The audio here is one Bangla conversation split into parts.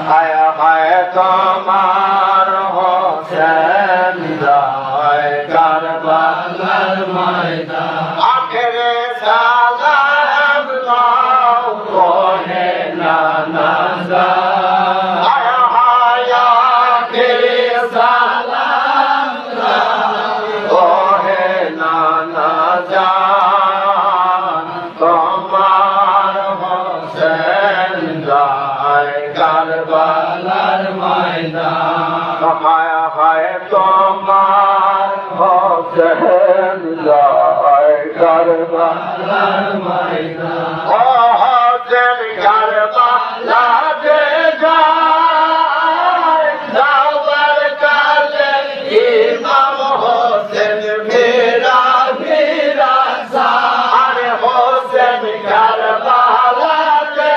হায় হায় তোমার হোসেন যায় কারবালার ময়দান আখেরে সালাম দাও কোহে নানা হায় হায় আখেরে সালাম দাও কোহে নানা জান তোমার হোসেন যায় কারবালার ময়দান হায় হায় তোমার হোসেন যায় কারবালার ময়দান ও হোসেন কারবালাতে যায় যাওয়ার কালে ইমাম হোসেন মেরা মেরা আরে হোসেন কারবালাতে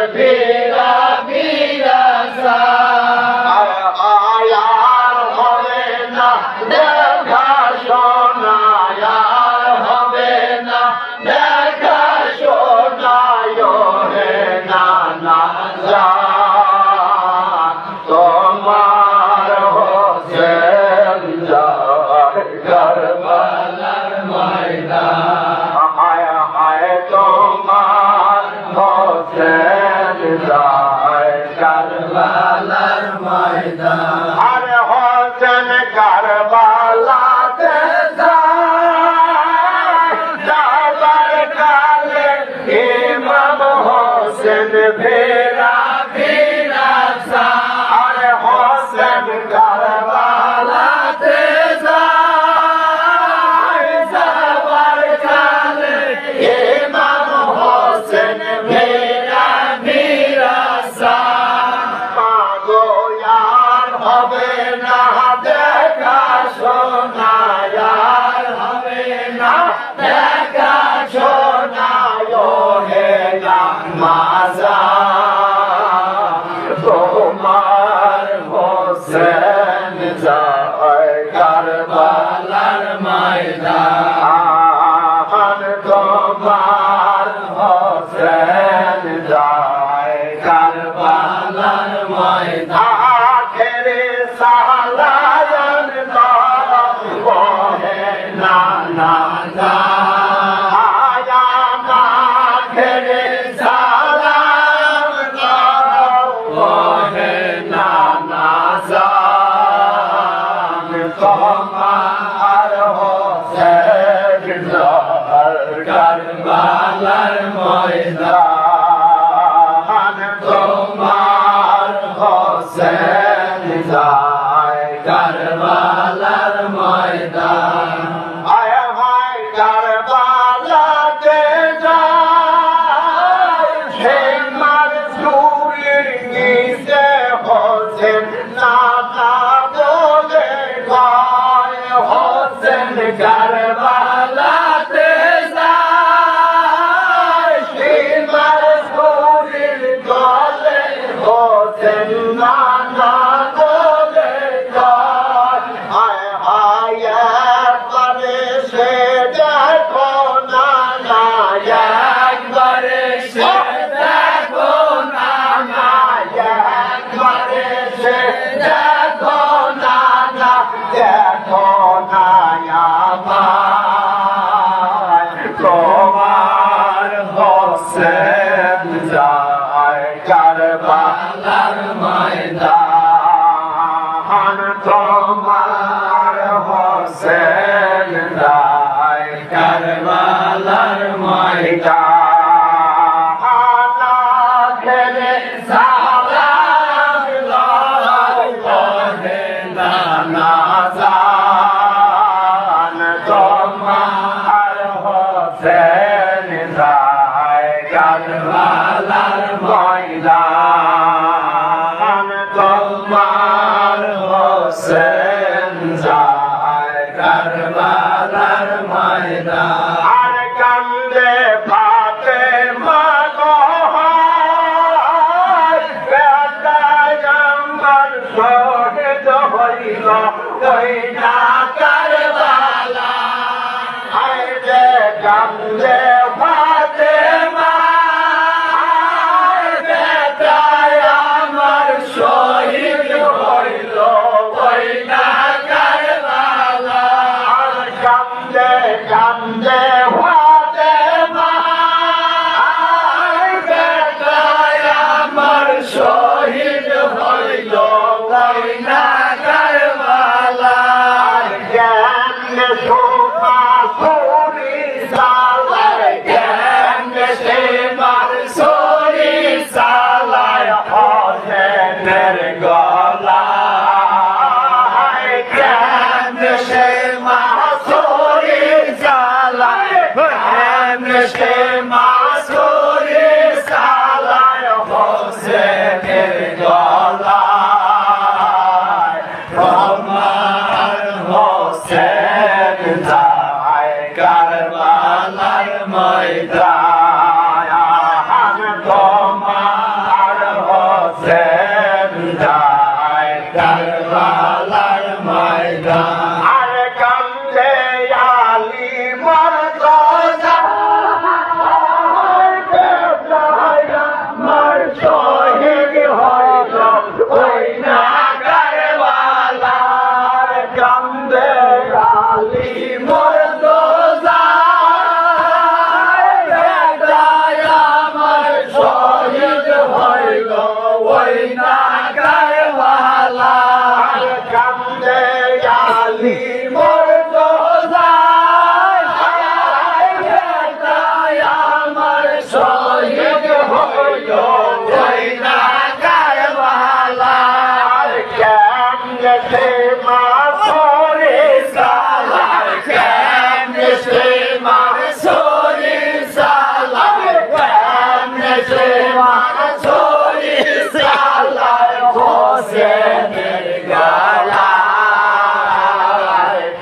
Vira, vira, ayar হবে না দেখা শোনা, ayar হবে না দেখা শোনা, হে নানা জান তোমার হোসেন যায় কারবালার ময়দান হায় হায় তোমার হোসেন যায় কারবালার ময়দান আরে হোসেন কারবালাতে যায় যাবার কালে ইমাম হোসেন ফেরা ফেরা আরে হোসেন কারবালাতে যায় যাবার কালে ইমাম হোসেন হবে না দেখা শোনা, আর হবে না দেখা শোনা, হে মাজা তোমার হোসেন যায় কারবালার ময়দান তোমার হোসেন যায় কারবালার ময়দান সালাম দাও কোহে নানা আয়ামাখেরে সালাম দাও কোহে নানা তোমার হোসেন যায় কারবালার ময়দান তোমার হোসেন যায় কারবালার ময়দান আয় হায় কারবালাতে যায় সেই মারজুরির নিচে হোসেন নানা বলে গায় হোসেন কারবালাতে যায় সেই মারজুরির গলে হোসেন নানা তোমার হোসেন যায় কারবালার ময়দান তোমার হোসেন যায় কারবালার ময়দান খেলে সালাম দাও কোহে নানা জান তোমার হোসেন যায় কারবালার ময়দান তোমার হোসেন যায় কারবালার ময়দান আর কান্দে ফাতেমা গো বেটায় আমার শহীদ হইল ওই না কারবালা কান্দে ফাতেমা বেটায় আমার শহীদ হইল ওই না কারবালা কান্দে কান্দে ফাতেমা বেটায় আমার শহীদ হইল ওই না কারবালা কেমনে তোমা সুরি সালায় কেমনে তোমার সুরি সালায় হোসেনের গলায় কেমনে তোমা সুরি সালায় কেমনে তোমা সুরি সালায় হোসেনের গলায় তোমার হোসেন যায় কারবালার ময়দান তোমার হোসেন যায় কারবালার ময়দান আরে কান্দে আলী মর্তজা আমার শহীদ হইল ওই না কারবালার কান্দে আলী মর্তজা বেটায় আমার শহীদ হইল ওই না কারবালার কান্দে আলী মর্তজা বেটায় আমার শহীদ হইল ওই না কারবালার কেমনে মা সরে সালার কেমনে মা সরে সালার কেমনে মা সরে সালার হোসেনের গলায়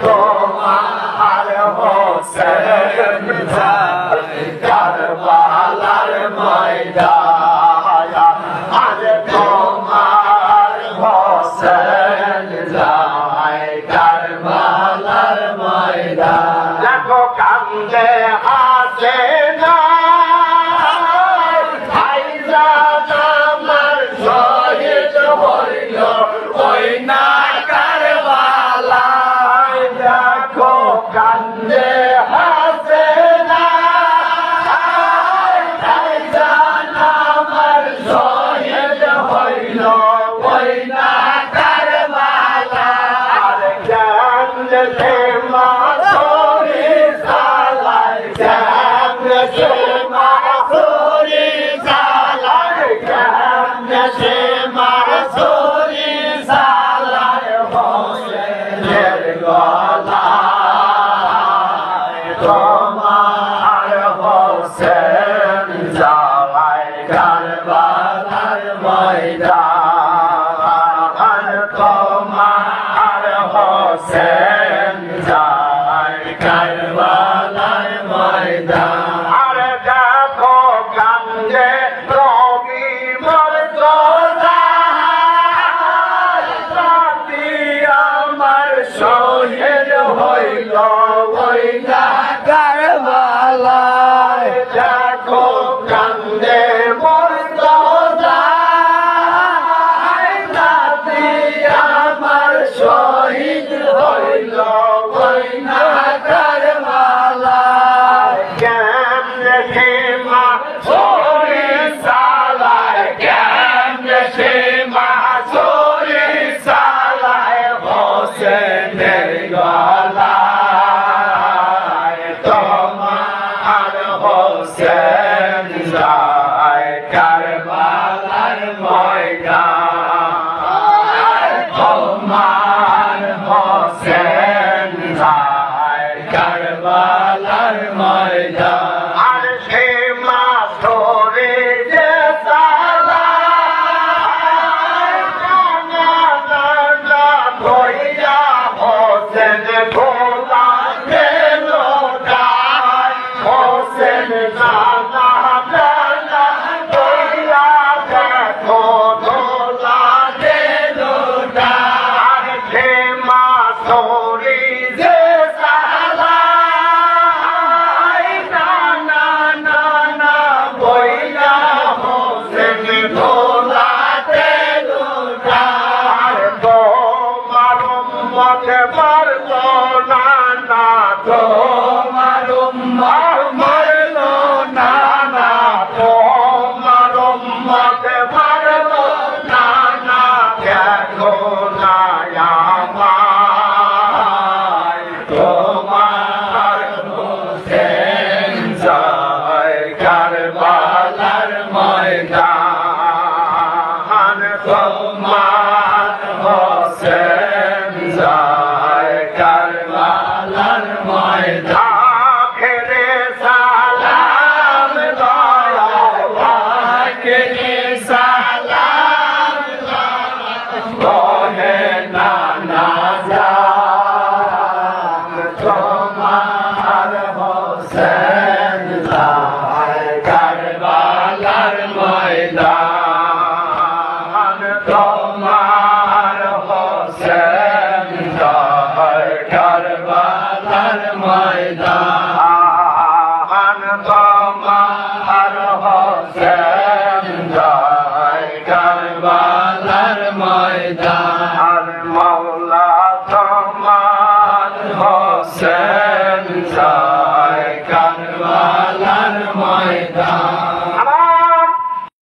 তোমার হোসেন যায় কারবালার ময়দান আরে তোমার হোসেন যায় কারবালার ময়দান দেখো কান্দে হাসে না ভাইজান আমার শহীদ হইল ওই না কারবালায় দেখো কান্দে হাসে না ভাইজান আমার শহীদ হইল ওই না কারবালায় কেমনে মা সরি সালায় কেমনে মা সরি সালায় কেমনে মা সরি সালায় হোসেনের গলায় তোমার হোসেন যায় কারবালার ময়দান তোমার হোসেন যায় কারবালার ময়দান আরে দেখো কান্দে রবি মর্তজা আমার শহীদ হইল ওই না কারবালায় দেখো কান্দে মর্তজা আমার শহীদ হইল ওই না কারবালায় কেমনে মা সরি সালায় কেমনে মা সরি সালায় হোসেনের গলায় তোমার হোসেন যায় কারবালার ময়দান তোমার হোসেন যায় কারবালার ময়দান আর সে মা ধরে যে সালায় ধইয়া হোসেন ভোলা গেল হোসেন জানা জানা ধইয়া দেখো ধোলা গেল আর সে মা ধরে যে সালায় উম্মত মারলো না না তোমার উম্মত মারলো না না দেখো না আমায় তোমার হোসেন যায় কারবালার ময়দান তোমার হোসেন যায় কারবালার ময়দান আখেরে সালাম আখেরে সালাম তোহে নানা জান তোমার হোসেন যায় কারবালার ময়দান তোমার হোসেন যায় কারবালার ময়দান তোমার হোসেন যায় কারবালার ময়দান মাওলা তোমার হোসেন যায়